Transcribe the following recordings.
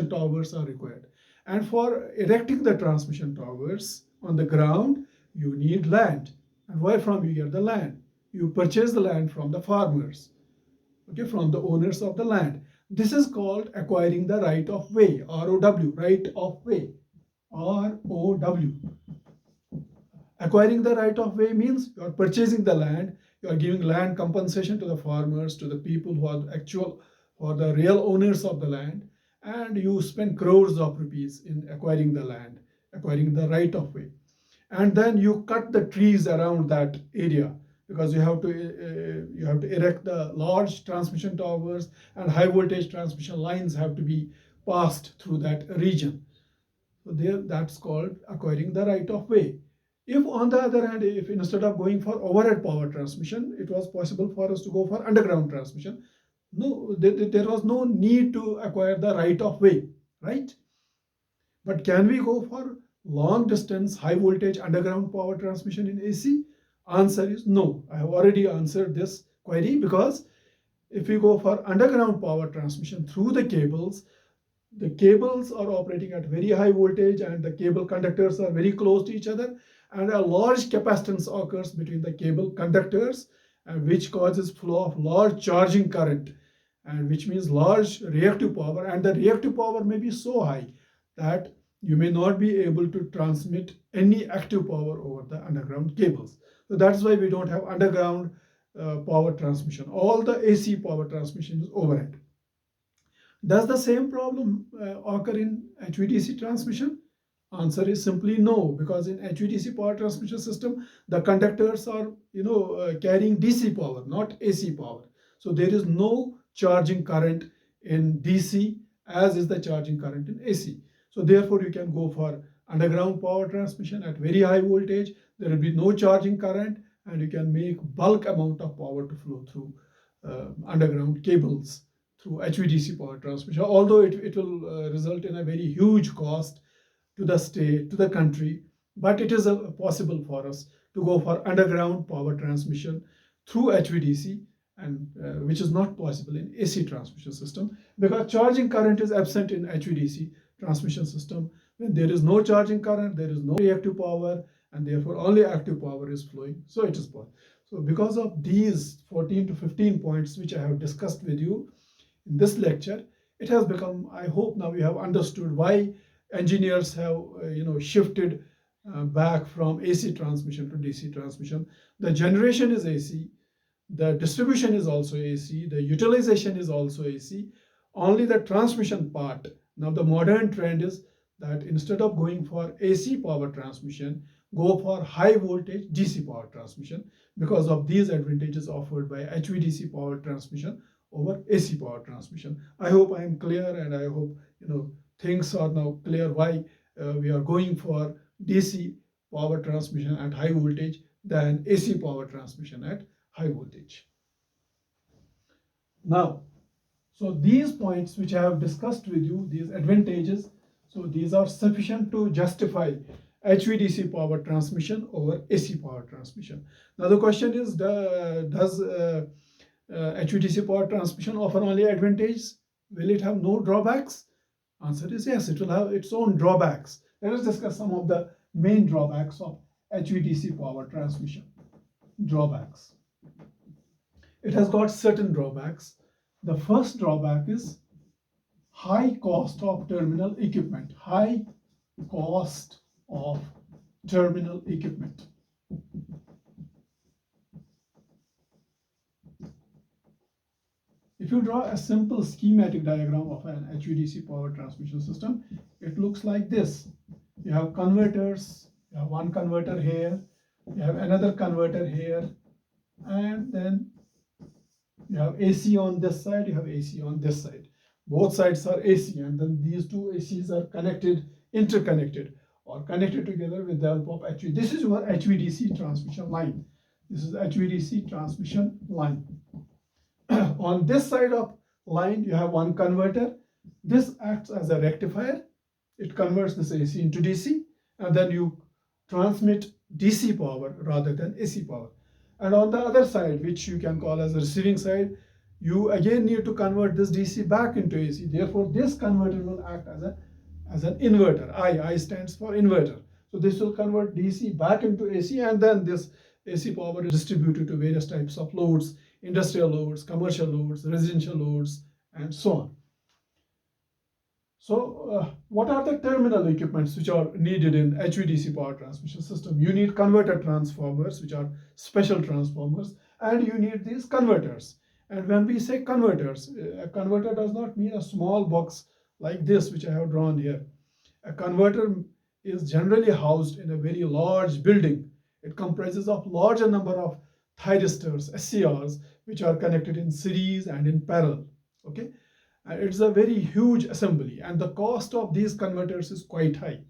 towers are required. And for erecting the transmission towers on the ground, you need land. And where from you get the land? You purchase the land from the farmers, okay, from the owners of the land. This is called acquiring the right of way, ROW, right of way, ROW. Acquiring the right of way means you are purchasing the land, you are giving land compensation to the farmers, to the people who are the actual or the real owners of the land, and you spend crores of rupees in acquiring the land, acquiring the right of way. And then you cut the trees around that area because you have to erect the large transmission towers, and high voltage transmission lines have to be passed through that region. So there, that's called acquiring the right of way. If on the other hand, if instead of going for overhead power transmission, it was possible for us to go for underground transmission, no, there was no need to acquire the right of way, right? But can we go for long distance high voltage underground power transmission in AC? Answer is no. I have already answered this query, because if we go for underground power transmission through the cables are operating at very high voltage and the cable conductors are very close to each other, and a large capacitance occurs between the cable conductors, which causes flow of large charging current, and which means large reactive power, and the reactive power may be so high that you may not be able to transmit any active power over the underground cables. So that's why we don't have underground power transmission. All the AC power transmission is overhead. Does the same problem occur in HVDC transmission? Answer is simply no, because in HVDC power transmission system, the conductors are carrying DC power, not AC power. So there is no charging current in DC as is the charging current in AC. So therefore, you can go for underground power transmission at very high voltage. There will be no charging current, and you can make bulk amount of power to flow through underground cables through HVDC power transmission, although it will result in a very huge cost to the state, to the country, but it is possible for us to go for underground power transmission through HVDC, and which is not possible in AC transmission system, because charging current is absent in HVDC transmission system. When there is no charging current, there is no reactive power, and therefore only active power is flowing. So it is possible. So because of these 14 to 15 points which I have discussed with you in this lecture, it has become, I hope now you have understood why engineers have shifted back from AC transmission to DC transmission. The generation is AC, the distribution is also AC, the utilization is also AC, only the transmission part. Now the modern trend is that instead of going for AC power transmission, go for high voltage DC power transmission, because of these advantages offered by HVDC power transmission over AC power transmission. I hope I am clear, and I hope things are now clear why we are going for DC power transmission at high voltage than AC power transmission at high voltage. Now, so these points which I have discussed with you, these advantages, so these are sufficient to justify HVDC power transmission over AC power transmission. Now the question is, does HVDC power transmission offer only advantages? Will it have no drawbacks? Answer is yes, it will have its own drawbacks. Let us discuss some of the main drawbacks of HVDC power transmission. Drawbacks. It has got certain drawbacks. The first drawback is high cost of terminal equipment. High cost of terminal equipment. If you draw a simple schematic diagram of an HVDC power transmission system, it looks like this. You have converters, you have one converter here, you have another converter here, and then you have AC on this side, you have AC on this side. Both sides are AC, and then these two ACs are connected, interconnected, or connected together with the help of HVDC. This is your HVDC transmission line. This is HVDC transmission line. On this side of line, you have one converter. This acts as a rectifier. It converts this AC into DC, and then you transmit DC power rather than AC power. And on the other side, which you can call as the receiving side, you again need to convert this DC back into AC. Therefore, this converter will act as an inverter. I stands for inverter. So this will convert DC back into AC, and then this AC power is distributed to various types of loads, industrial loads, commercial loads, residential loads, and so on. So, what are the terminal equipments which are needed in HVDC power transmission system? You need converter transformers, which are special transformers, and you need these converters. And when we say converters, a converter does not mean a small box like this, which I have drawn here. A converter is generally housed in a very large building. It comprises of larger number of thyristors, SCRs, which are connected in series and in parallel. Okay. It's a very huge assembly, and the cost of these converters is quite high.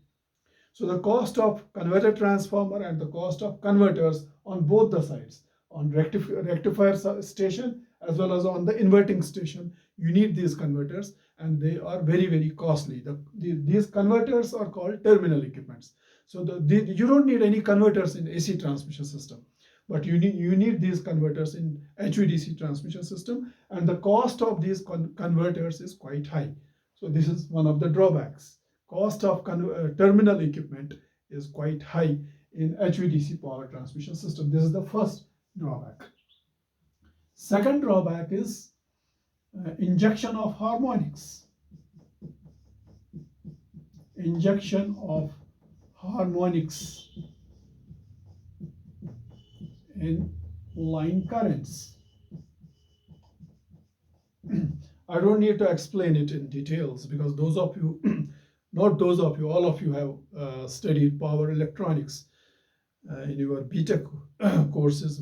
So the cost of converter transformer and the cost of converters on both the sides, on rectifier station as well as on the inverting station, you need these converters, and they are very, very costly. These converters are called terminal equipments. So you don't need any converters in AC transmission system, but you need these converters in HVDC transmission system, and the cost of these converters is quite high. So this is one of the drawbacks. Cost of terminal equipment is quite high in HVDC power transmission system. This is the first drawback. Second drawback is injection of harmonics. Injection of harmonics in line currents. I don't need to explain it in details, because those of you, not those of you, all of you have studied power electronics in your BTech courses.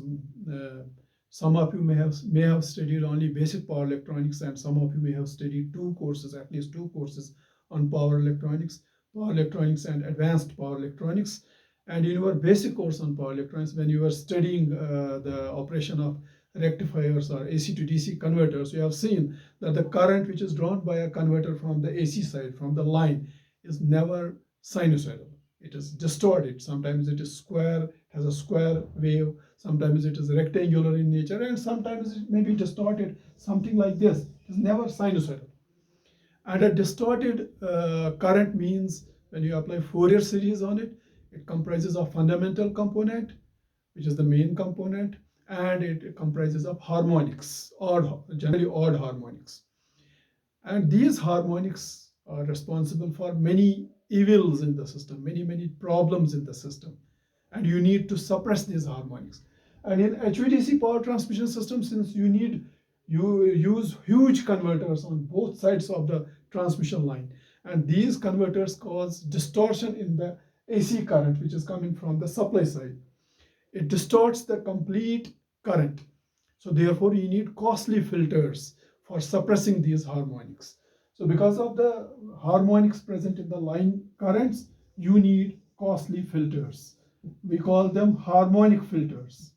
Some of you may have studied only basic power electronics, and some of you may have studied at least two courses on power electronics and advanced power electronics. And in your basic course on power electronics, when you were studying the operation of rectifiers or AC to DC converters, you have seen that the current which is drawn by a converter from the AC side, from the line, is never sinusoidal. It is distorted. Sometimes it is square, has a square wave. Sometimes it is rectangular in nature, and sometimes it may be distorted, something like this. It is never sinusoidal. And a distorted current means when you apply Fourier series on it, it comprises of fundamental component, which is the main component, and it comprises of harmonics, generally odd harmonics. And these harmonics are responsible for many evils in the system, many problems in the system. And you need to suppress these harmonics. And in HVDC power transmission system, since you use huge converters on both sides of the transmission line, and these converters cause distortion in the AC current which is coming from the supply side. It distorts the complete current. So therefore you need costly filters for suppressing these harmonics. So because of the harmonics present in the line currents, you need costly filters. We call them harmonic filters.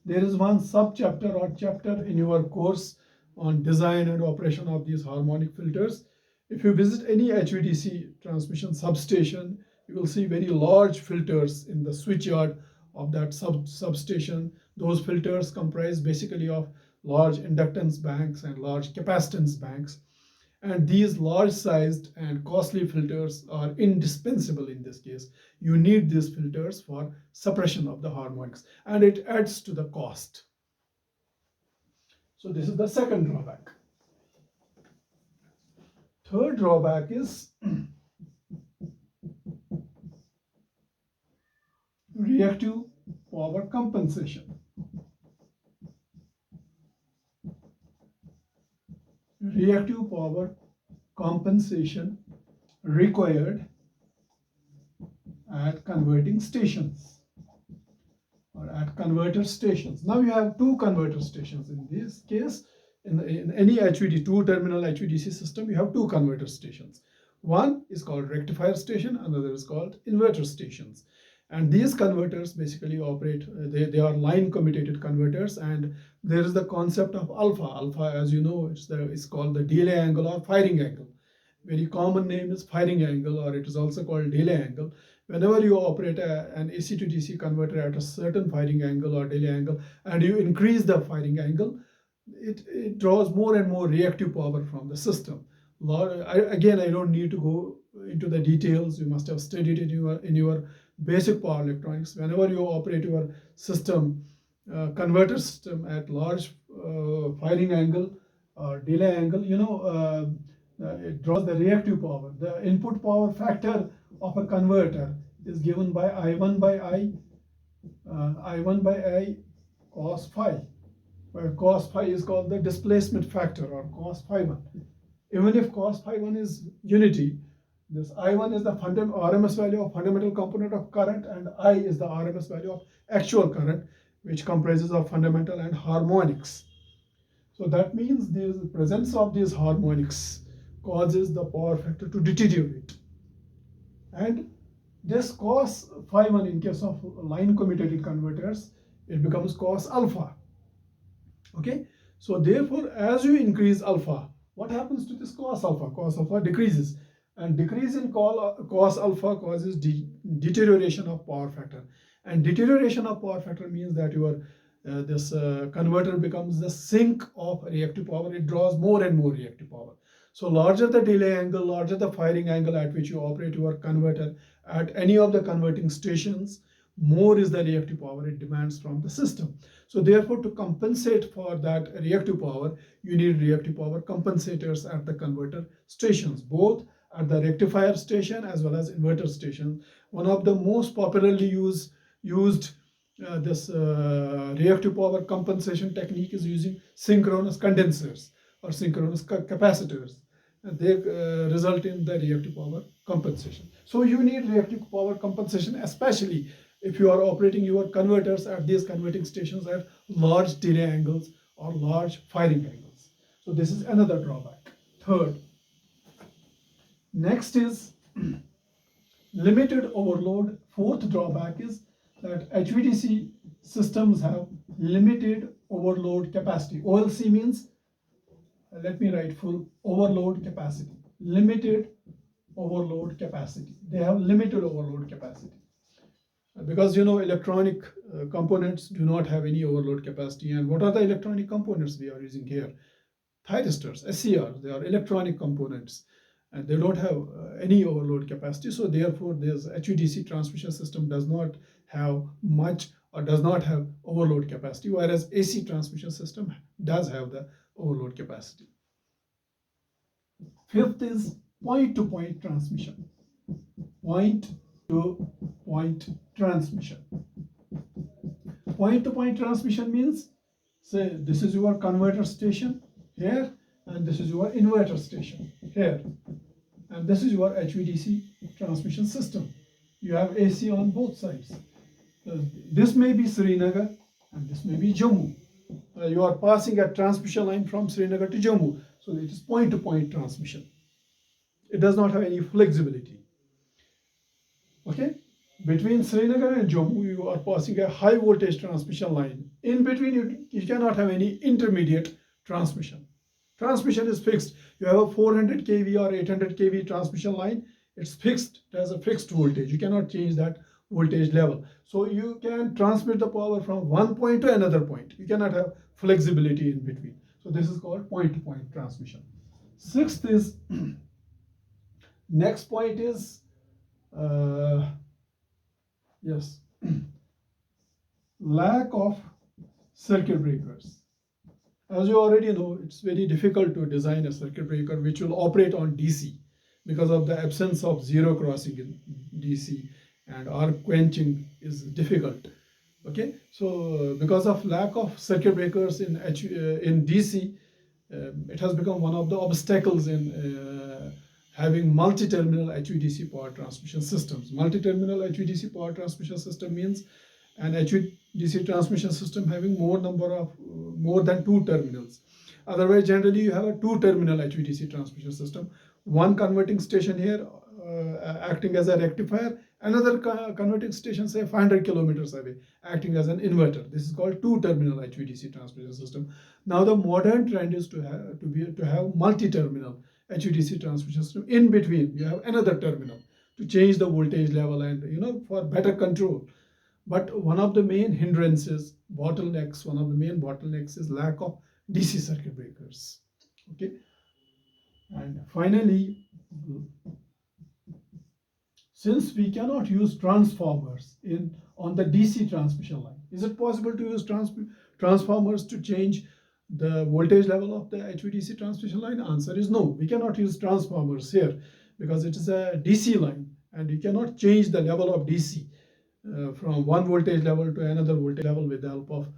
There is one subchapter or chapter in your course on design and operation of these harmonic filters. If you visit any HVDC transmission substation, you will see very large filters in the switchyard of that substation. Those filters comprise basically of large inductance banks and large capacitance banks. And these large sized and costly filters are indispensable in this case. You need these filters for suppression of the harmonics, and it adds to the cost. So this is the second drawback. Third drawback is reactive power compensation. Reactive power compensation required at converting stations or at converter stations. Now you have two converter stations. In this case, in any two-terminal HVDC system, you have two converter stations. One is called rectifier station, another is called inverter stations. And these converters basically operate, they are line commutated converters, and there is the concept of alpha. Alpha, as you know, it's called the delay angle or firing angle. Very common name is firing angle, or it is also called delay angle. Whenever you operate an AC to DC converter at a certain firing angle or delay angle, and you increase the firing angle, it draws more and more reactive power from the system. Again, I don't need to go into the details. You must have studied it in your basic power electronics. Whenever you operate your system, converter system at large firing angle or delay angle, it draws the reactive power. The input power factor of a converter is given by I1 by I cos phi, where cos phi is called the displacement factor, or cos phi 1. Even if cos phi 1 is unity, this I1 is the RMS value of fundamental component of current, and I is the RMS value of actual current, which comprises of fundamental and harmonics. So that means the presence of these harmonics causes the power factor to deteriorate. And this cos phi 1, in case of line commutative converters, it becomes cos alpha. Okay, so therefore, as you increase alpha, what happens to this cos alpha? Cos alpha decreases, and decrease in cos alpha causes deterioration of power factor. And deterioration of power factor means that your this converter becomes the sink of reactive power. It draws more and more reactive power. So larger the delay angle, larger the firing angle at which you operate your converter at any of the converting stations, more is the reactive power it demands from the system. So therefore, to compensate for that reactive power, you need reactive power compensators at the converter stations, both at the rectifier station as well as inverter station. One of the most popularly used this reactive power compensation technique is using synchronous condensers or synchronous capacitors. They result in the reactive power compensation. So you need reactive power compensation, especially if you are operating your converters at these converting stations at large delay angles or large firing angles. So this is another drawback. Third, next is limited overload. Fourth drawback is that HVDC systems have limited overload capacity. OLC means, let me write full, overload capacity. Limited overload capacity. They have limited overload capacity. Because electronic components do not have any overload capacity. And what are the electronic components we are using here? Thyristors, SCRs, they are electronic components, and they don't have any overload capacity. So therefore, this HVDC transmission system does not have much or does not have overload capacity, whereas AC transmission system does have the overload capacity. Fifth is point-to-point transmission. Point-to-point transmission. Point-to-point transmission means, say, this is your converter station here, and this is your inverter station here, and this is your HVDC transmission system. You have AC on both sides. This may be Srinagar and this may be Jammu. You are passing a transmission line from Srinagar to Jammu, so it is point-to-point transmission. It does not have any flexibility. Okay, between Srinagar and Jammu, you are passing a high voltage transmission line. In between, you cannot have any intermediate transmission. Transmission is fixed. You have a 400 kV or 800 kV transmission line. It's fixed. It has a fixed voltage. You cannot change that voltage level. So you can transmit the power from one point to another point. You cannot have flexibility in between. So this is called point-to-point transmission. Sixth is, next point is, yes, lack of circuit breakers. As you already know, it's very difficult to design a circuit breaker which will operate on DC because of the absence of zero crossing in DC, and arc quenching is difficult. Okay, so because of lack of circuit breakers in DC, it has become one of the obstacles in having multi-terminal HVDC power transmission systems. Multi-terminal HVDC power transmission system means an HVDC transmission system having more than two terminals. Otherwise, generally you have a two-terminal HVDC transmission system. One converting station here acting as a rectifier, another converting station, say 500 kilometers away, acting as an inverter. This is called two-terminal HVDC transmission system. Now the modern trend is to have multi-terminal HVDC transmission system. In between, you have another terminal to change the voltage level and for better control. But one of the main hindrances, one of the main bottlenecks is lack of DC circuit breakers. Okay, and finally, since we cannot use transformers in on the DC transmission line, is it possible to use transformers to change the voltage level of the HVDC transmission line? Answer is no. We cannot use transformers here because it is a DC line and you cannot change the level of DC from one voltage level to another voltage level with the help of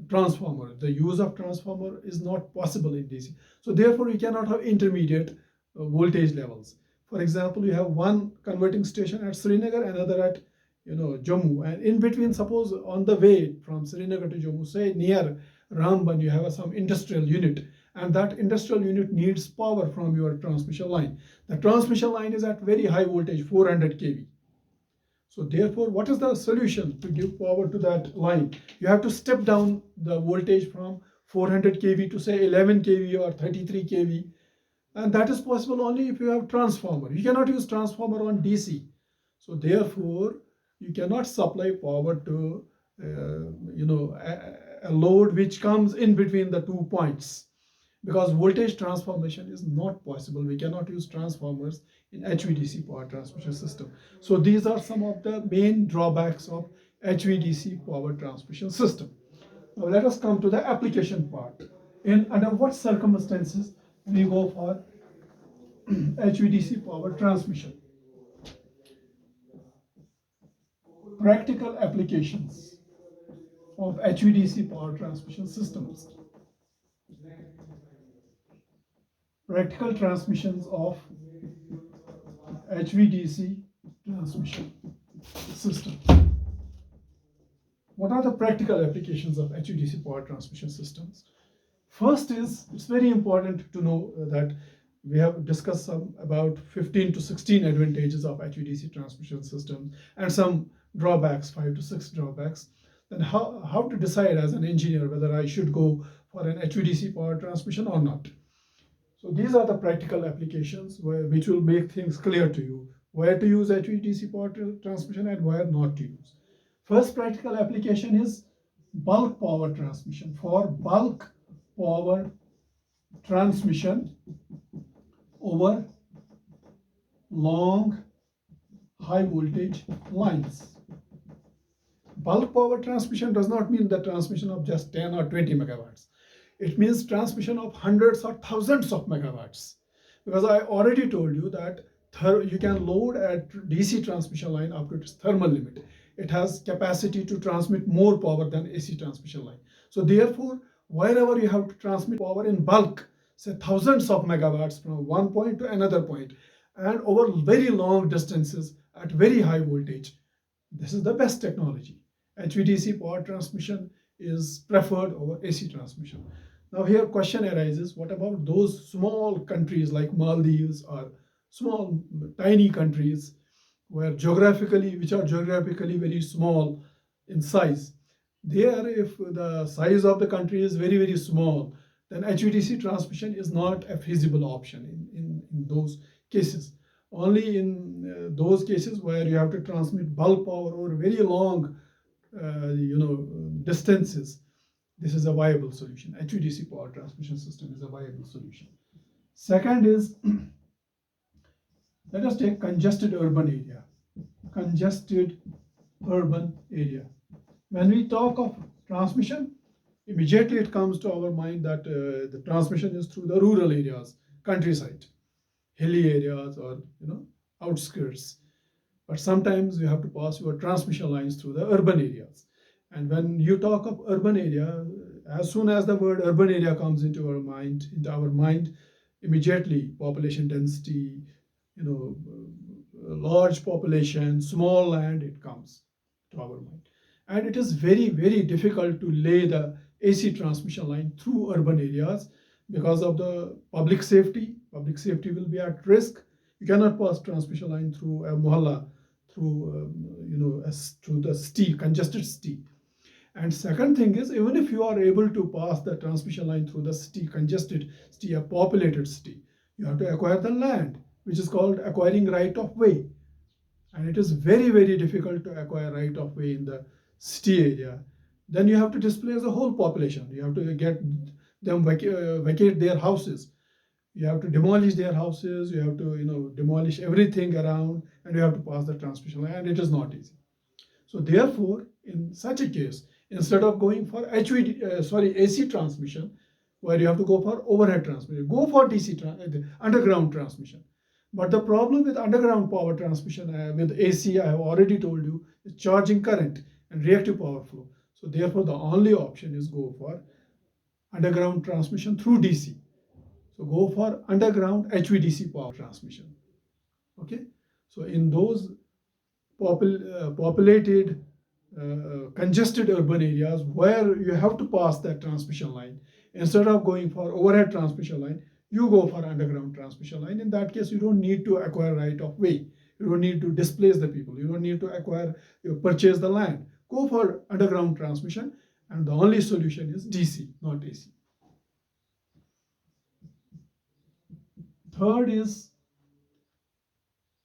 transformer. The use of transformer is not possible in DC. So therefore, you cannot have intermediate voltage levels. For example, you have one converting station at Srinagar, another at Jammu, and in between, suppose on the way from Srinagar to Jammu, say near Ramban, you have some industrial unit, and that industrial unit needs power from your transmission line. The transmission line is at very high voltage, 400 kV. So therefore, what is the solution to give power to that line? You have to step down the voltage from 400 kV to say 11 kV or 33 kV, and that is possible only if you have transformer. You cannot use transformer on DC. So therefore, you cannot supply power to a load which comes in between the 2 points, because voltage transformation is not possible. We cannot use transformers in HVDC power transmission system. So these are some of the main drawbacks of HVDC power transmission system. Now let us come to the application part. Under what circumstances we go for HVDC power transmission? Practical applications of HVDC power transmission systems. Practical transmissions of HVDC transmission system. What are the practical applications of HVDC power transmission systems? First is, it's very important to know that we have discussed about 15 to 16 advantages of HVDC transmission systems and some drawbacks, 5 to 6 drawbacks. Then how to decide as an engineer whether I should go for an HVDC power transmission or not. So these are the practical applications which will make things clear to you, where to use HVDC power transmission and where not to use. First practical application is bulk power transmission. For bulk power transmission over long high voltage lines. Bulk power transmission does not mean the transmission of just 10 or 20 megawatts. It means transmission of hundreds or thousands of megawatts. Because I already told you that you can load a DC transmission line up to its thermal limit. It has capacity to transmit more power than AC transmission line. So therefore, wherever you have to transmit power in bulk, say thousands of megawatts from one point to another point, and over very long distances at very high voltage, this is the best technology. HVDC power transmission is preferred over AC transmission. Now here question arises, what about those small countries like Maldives or small tiny countries which are geographically very small in size? There, if the size of the country is very, very small, then HVDC transmission is not a feasible option in those cases. Only in those cases where you have to transmit bulk power over very long distances, this is a viable solution. HVDC power transmission system is a viable solution. Second is, let us take congested urban area. Congested urban area. When we talk of transmission, immediately it comes to our mind that the transmission is through the rural areas, countryside, hilly areas, or outskirts. But sometimes you have to pass your transmission lines through the urban areas. And when you talk of urban area, as soon as the word urban area comes into our mind, immediately population density, large population, small land, it comes to our mind. And it is very, very difficult to lay the AC transmission line through urban areas because of the public safety. Public safety will be at risk. You cannot pass transmission line through a mohalla, through through the city, congested city. And second thing is, even if you are able to pass the transmission line through the city, congested city, a populated city, you have to acquire the land, which is called acquiring right of way. And it is very, very difficult to acquire right of way in the city area. Then you have to displace the whole population. You have to get them vacate their houses. You have to demolish their houses, you have to demolish everything around, and you have to pass the transmission line, and it is not easy. So therefore, in such a case, instead of going for AC transmission, where you have to go for overhead transmission, go for underground transmission. But the problem with underground power transmission with AC, I have already told you, is charging current and reactive power flow. So therefore, the only option is go for underground transmission through DC. So go for underground HVDC power transmission. Okay. So in those populated, congested urban areas where you have to pass that transmission line, instead of going for overhead transmission line, you go for underground transmission line. In that case, you don't need to acquire right of way. You don't need to displace the people. You don't need to purchase the land. Go for underground transmission, and the only solution is DC, not AC. Third is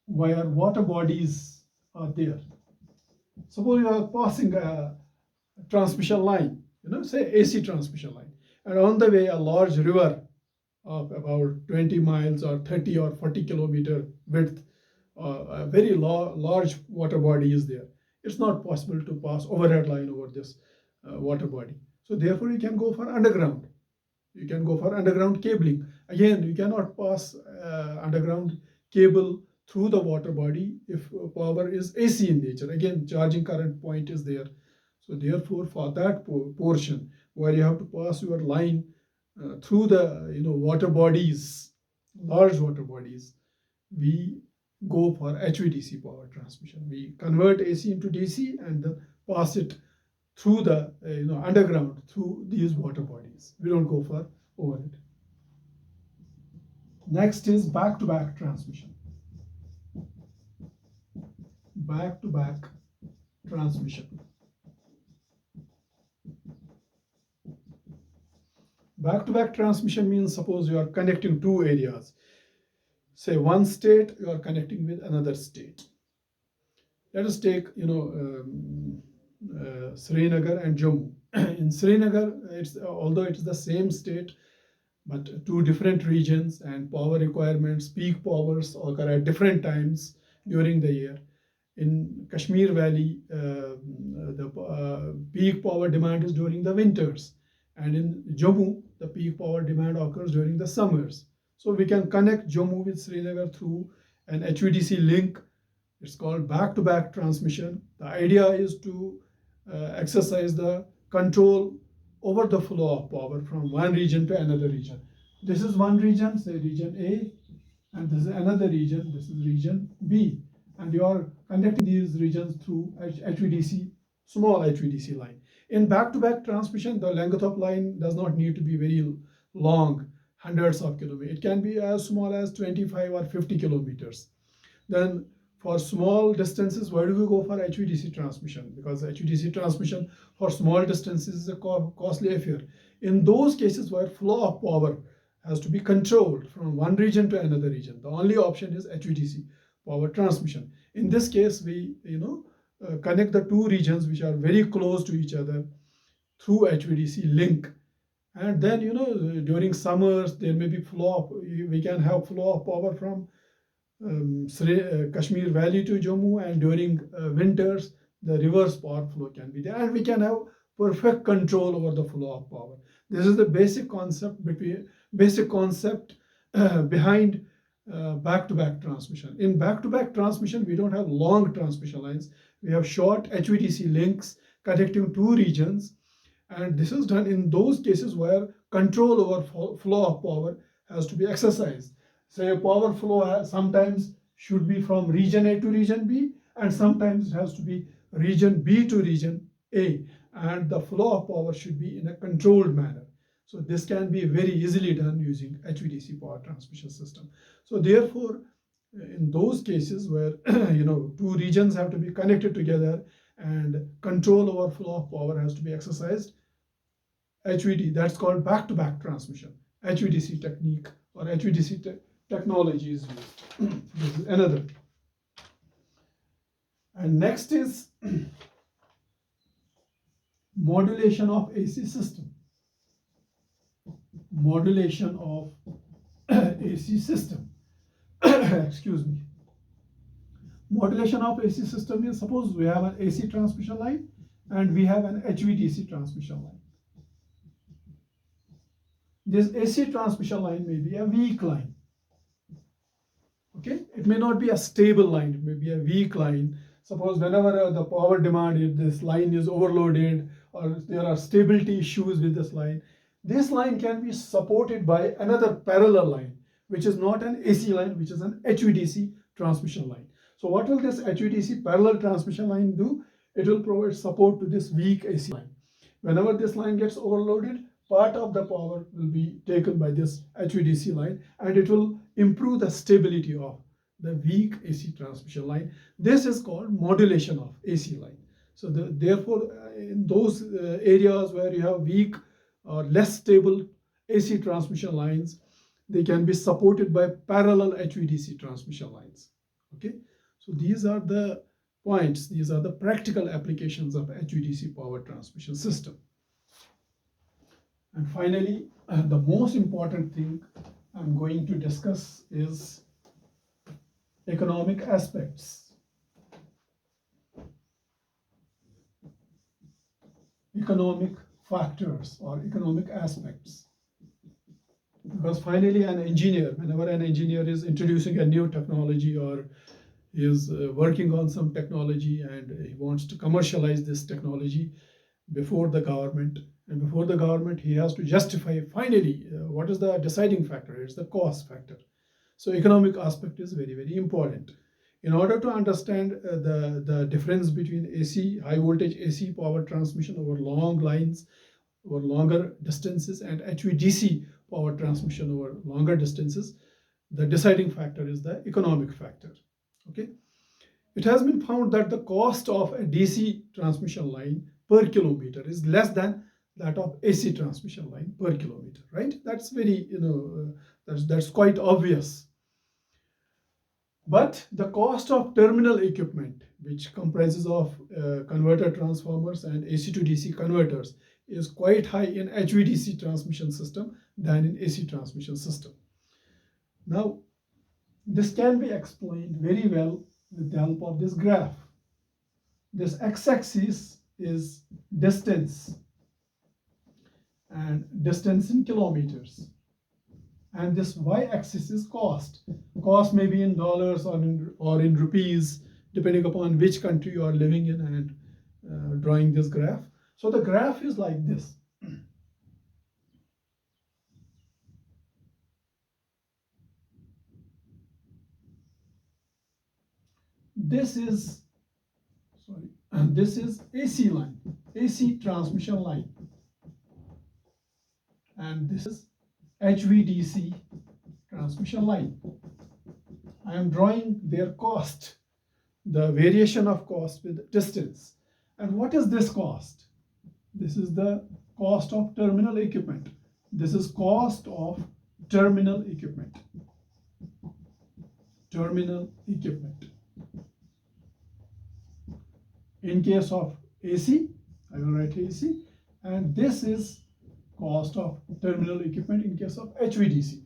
where water bodies are there. Suppose you are passing a transmission line, say AC transmission line, and on the way a large river of about 20 miles or 30 or 40 kilometer width, a very large water body is there. It's not possible to pass overhead line over this water body. So therefore, you can go for underground. You can go for underground cabling. Again, you cannot pass underground cable through the water body if power is AC in nature. Again, charging current point is there. So therefore, for that portion where you have to pass your line through the water bodies, large water bodies, we go for HVDC power transmission. We convert AC into DC and then pass it through the underground through these water bodies. We don't go for overhead. Next is back-to-back transmission. Back-to-back transmission. Back-to-back transmission means, suppose you are connecting two areas. Say one state you are connecting with another state. Let us take Srinagar and Jammu. In Srinagar, although it is the same state, but two different regions, and power requirements, peak powers occur at different times during the year. In Kashmir Valley, the peak power demand is during the winters, and in Jammu, the peak power demand occurs during the summers. So we can connect Jammu with Srinagar through an HVDC link. It's called back-to-back transmission. The idea is to exercise the control over the flow of power from one region to another region. This is one region, say region A, and this is another region, this is region B. And you are connecting these regions through HVDC, small HVDC line. In back-to-back transmission, the length of line does not need to be very long, hundreds of kilometers. It can be as small as 25 or 50 kilometers. Then for small distances, why do we go for HVDC transmission? Because HVDC transmission for small distances is a costly affair. In those cases where flow of power has to be controlled from one region to another region, the only option is HVDC power transmission. In this case, we connect the two regions which are very close to each other through HVDC link. And then during summers there may be we can have flow of power from Kashmir Valley to Jammu, and during winters the reverse power flow can be there, and we can have perfect control over the flow of power. This is the basic concept behind back-to-back transmission. In back-to-back transmission, we don't have long transmission lines. We have short HVDC links connecting two regions, and this is done in those cases where control over flow of power has to be exercised. Say a power flow sometimes should be from region A to region B, and sometimes it has to be region B to region A, and the flow of power should be in a controlled manner. So this can be very easily done using HVDC power transmission system. So therefore, in those cases where two regions have to be connected together and control over flow of power has to be exercised, HVD, that's called back-to-back transmission. HVDC technique or HVDC technology is used. This is another. And next is modulation of AC system. modulation of AC system. Excuse me. Modulation of AC system means, suppose we have an AC transmission line and we have an HVDC transmission line. This AC transmission line may be a weak line. Okay, it may not be a stable line, it may be a weak line. Suppose whenever the power demand, if this line is overloaded or there are stability issues with this line can be supported by another parallel line, which is not an AC line, which is an HVDC transmission line. So what will this HVDC parallel transmission line do? It will provide support to this weak AC line. Whenever this line gets overloaded, part of the power will be taken by this HVDC line and it will improve the stability of the weak AC transmission line. This is called modulation of AC line. So therefore, in those areas where you have weak or less stable AC transmission lines, they can be supported by parallel HVDC transmission lines. Okay, so these are the points, these are the practical applications of HVDC power transmission system. And finally, the most important thing I'm going to discuss is economic aspects. Economic factors or economic aspects. Because finally, an engineer, whenever an engineer is introducing a new technology or is working on some technology and he wants to commercialize this technology before the government, and before the government he has to justify finally what is the deciding factor. It's the cost factor. So economic aspect is very, very important. In order to understand the difference between AC, high voltage AC power transmission over long lines, over longer distances, and HVDC power transmission over longer distances, the deciding factor is the economic factor. Okay, it has been found that the cost of a DC transmission line per kilometer is less than that of AC transmission line per kilometer, right? That's very, that's quite obvious. But the cost of terminal equipment, which comprises of converter transformers and AC to DC converters, is quite high in HVDC transmission system than in AC transmission system. Now, this can be explained very well with the help of this graph. This x-axis is distance, and distance in kilometers. And this y-axis is cost. Cost may be in dollars or in rupees, depending upon which country you are living in and drawing this graph. So the graph is like this. This is AC line, AC transmission line, and this is HVDC transmission line. I am drawing their cost, the variation of cost with distance. And what is this cost? This is the cost of terminal equipment. This is cost of terminal equipment. Terminal equipment. In case of AC, I will write AC, and this is cost of terminal equipment in case of HVDC.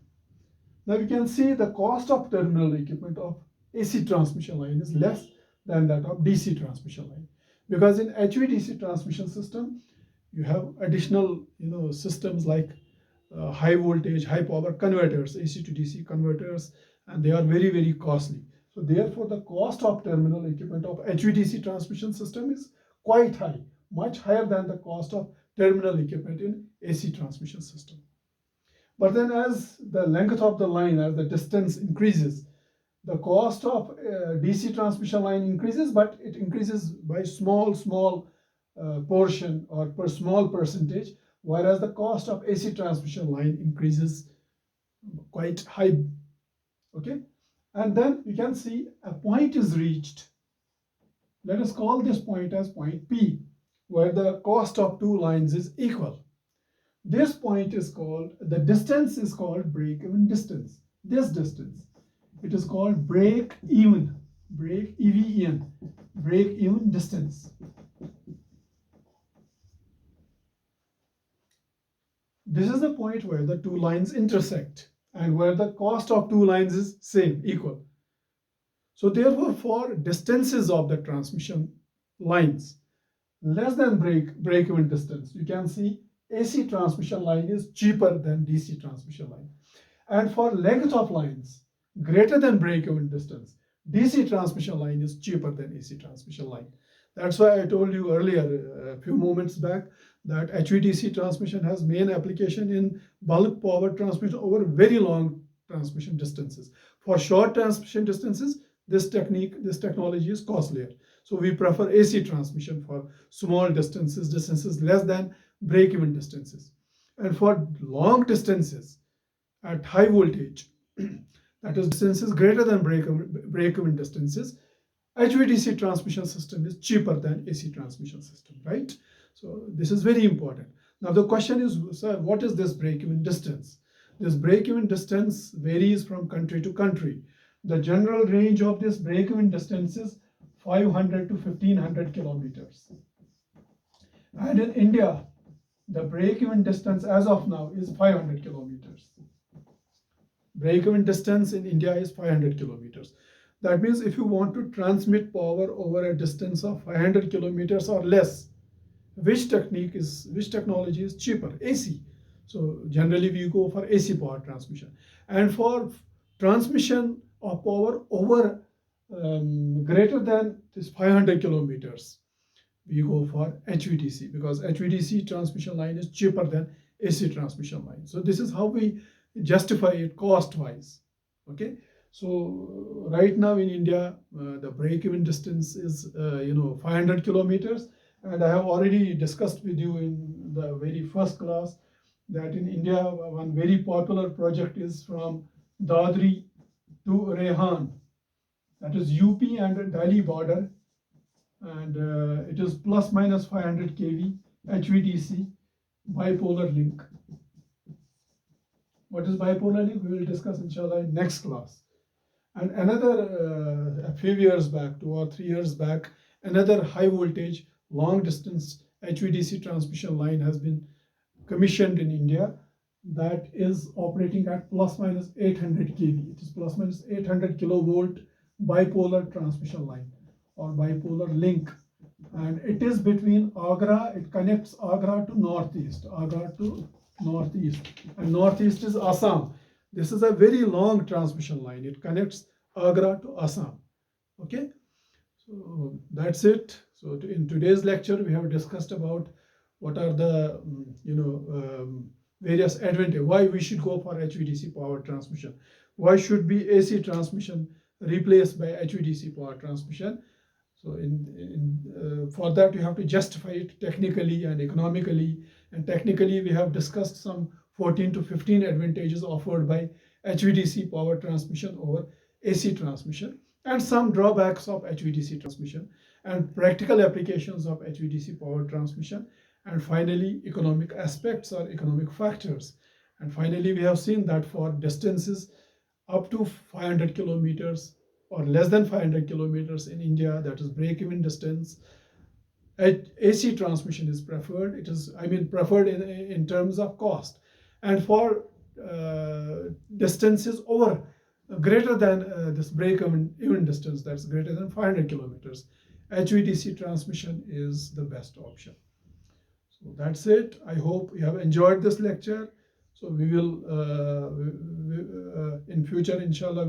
Now you can see the cost of terminal equipment of AC transmission line is less than that of DC transmission line, because in HVDC transmission system you have additional systems like high voltage, high power converters, AC to DC converters, and they are very, very costly. So therefore the cost of terminal equipment of HVDC transmission system is quite high, much higher than the cost of terminal equipment in AC transmission system. But then as the length of the line, as the distance increases, the cost of DC transmission line increases, but it increases by small portion or per small percentage, whereas the cost of AC transmission line increases quite high. Okay, and then you can see a point is reached. Let us call this point as point P, where the cost of two lines is equal. This point is called, the distance is called break-even distance. This distance, it is called break-even, break-even distance. This is the point where the two lines intersect and where the cost of two lines is same, equal. So therefore, for distances of the transmission lines less than break-even distance, you can see AC transmission line is cheaper than DC transmission line. And for length of lines greater than break-even distance, DC transmission line is cheaper than AC transmission line. That's why I told you earlier, a few moments back, that HVDC transmission has main application in bulk power transmission over very long transmission distances. For short transmission distances, this technology is costlier. So we prefer AC transmission for small distances less than break-even distances. And for long distances at high voltage, that is distances greater than break-even distances, HVDC transmission system is cheaper than AC transmission system, right? So this is very important. Now the question is, sir, what is this break-even distance? This break-even distance varies from country to country. The general range of this break-even distance is 500 to 1500 kilometers. And in India, the break-even distance as of now is 500 kilometers. Break-even distance in India is 500 kilometers. That means if you want to transmit power over a distance of 500 kilometers or less, which technology is cheaper? AC. So generally we go for AC power transmission. And for transmission of power over greater than this 500 kilometers, we go for HVDC, because HVDC transmission line is cheaper than AC transmission line. So this is how we justify it cost wise. Okay. So right now in India, the break-even distance is 500 kilometers, and I have already discussed with you in the very first class that in India one very popular project is from Dadri to Rehan, that is UP and Delhi border, and it is plus minus 500 kV HVDC bipolar link. What is bipolar link? We will discuss inshallah in next class. And another, a few years back, 2 or 3 years back, another high voltage long distance HVDC transmission line has been commissioned in India, that is operating at plus minus 800 kV. It is plus minus 800 kilovolt bipolar transmission line or bipolar link. And it is between Agra, it connects Agra to Northeast, and Northeast is Assam. This is a very long transmission line. It connects Agra to Assam. Okay, so that's it. So in today's lecture, we have discussed about what are the various advantages, why we should go for HVDC power transmission, why should be AC transmission replaced by HVDC power transmission. So for that you have to justify it technically and economically, and technically we have discussed some 14 to 15 advantages offered by HVDC power transmission over AC transmission, and some drawbacks of HVDC transmission, and practical applications of HVDC power transmission, and finally economic aspects or economic factors. And finally we have seen that for distances up to 500 kilometers or less than 500 kilometers in India, that is break-even distance, AC transmission is preferred. It is, preferred in terms of cost. And for distances over greater than this break-even distance, that's greater than 500 kilometers, HVDC transmission is the best option. So that's it. I hope you have enjoyed this lecture. So we will in future, inshallah,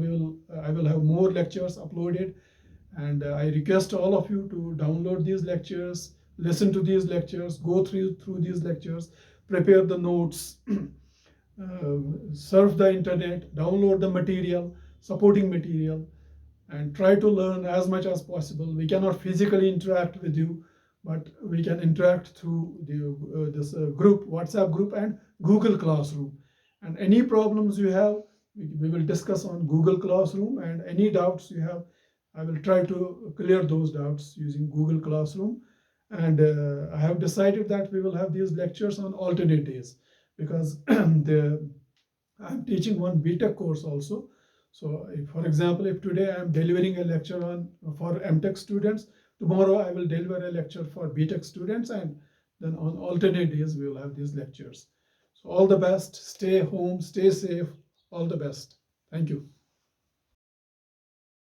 I will have more lectures uploaded, and I request all of you to download these lectures, listen to these lectures, go through these lectures, prepare the notes, surf the internet, download the material, supporting material, and try to learn as much as possible. We cannot physically interact with you, but we can interact through this group, WhatsApp group and Google Classroom. And any problems you have, we will discuss on Google Classroom, and any doubts you have, I will try to clear those doubts using Google Classroom. And I have decided that we will have these lectures on alternate days, because I'm teaching one BTech course also. So for example, if today I am delivering a lecture for MTech students, tomorrow I will deliver a lecture for BTech students, and then on alternate days we will have these lectures. So All the best. Stay home, stay safe. All the best. Thank you.